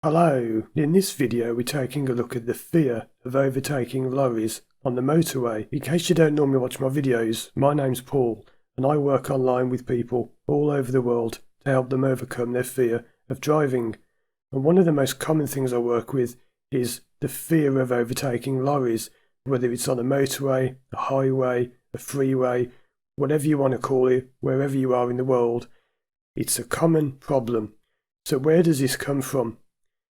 Hello, in this video we're taking a look at the fear of overtaking lorries on the motorway. In case you don't normally watch my videos, my name's Paul and I work online with people all over the world to help them overcome their fear of driving. And one of the most common things I work with is the fear of overtaking lorries, whether it's on a motorway, a highway, a freeway, whatever you want to call it, wherever you are in the world. It's a common problem. So where does this come from?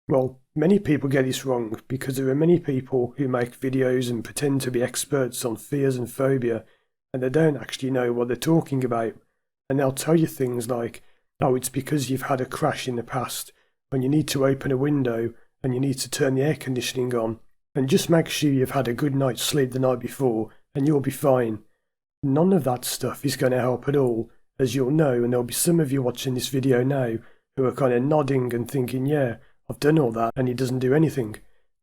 Well, many people get this wrong because there are many people who make videos and pretend to be experts on fears and phobia, and they don't actually know what they're talking about. And they'll tell you things like, oh, it's because you've had a crash in the past, and you need to open a window, and you need to turn the air conditioning on, and just make sure you've had a good night's sleep the night before, and you'll be fine. None of that stuff is going to help at all, as you'll know, and there'll be some of you watching this video now who are kind of nodding and thinking, yeah, I've done all that and it doesn't do anything.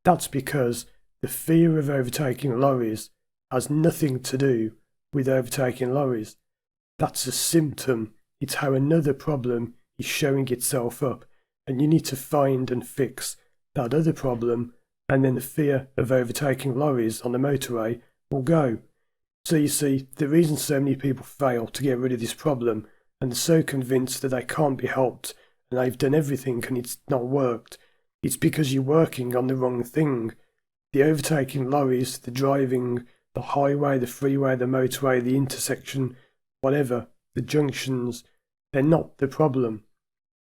That's because the fear of overtaking lorries has nothing to do with overtaking lorries. That's a symptom. It's how another problem is showing itself up, and you need to find and fix that other problem, and then the fear of overtaking lorries on the motorway will go. So you see, the reason so many people fail to get rid of this problem and are so convinced that they can't be helped and they've done everything and it's not worked, it's because you're working on the wrong thing. The overtaking lorries, the driving, the highway, the freeway, the motorway, the intersection, whatever, the junctions, they're not the problem.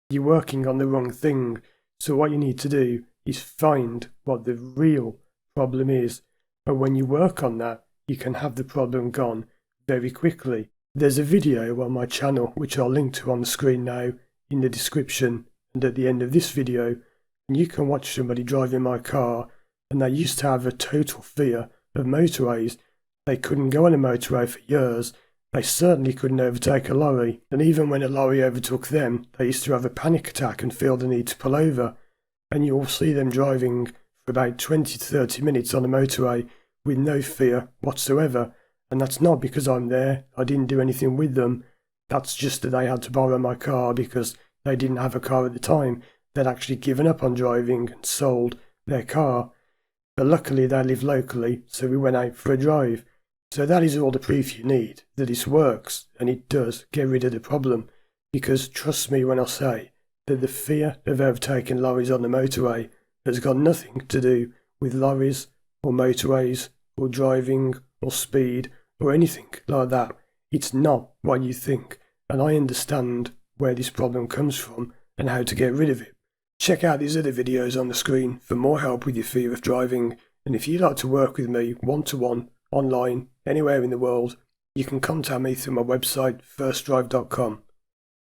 You're working on the wrong thing. So what you need to do is find what the real problem is. And when you work on that, you can have the problem gone very quickly. There's a video on my channel, which I'll link to on the screen now, in the description and at the end of this video, and you can watch somebody driving my car, and they used to have a total fear of motorways. They couldn't go on a motorway for years. They certainly couldn't overtake a lorry, and even when a lorry overtook them, they used to have a panic attack and feel the need to pull over. And you'll see them driving for about 20 to 30 minutes on a motorway with no fear whatsoever. And that's not because I'm there, I didn't do anything with them. That's just that they had to borrow my car because they didn't have a car at the time. They'd actually given up on driving and sold their car. But luckily they live locally, so we went out for a drive. So that is all the proof you need, that this works, and it does get rid of the problem. Because trust me when I say that the fear of overtaking lorries on the motorway has got nothing to do with lorries or motorways or driving or speed or anything like that. It's not what you think, and I understand where this problem comes from and how to get rid of it. Check out these other videos on the screen for more help with your fear of driving, and if you'd like to work with me one-to-one, online, anywhere in the world, you can contact me through my website firstdrive.com.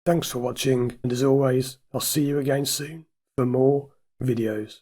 Thanks for watching, and as always, I'll see you again soon for more videos.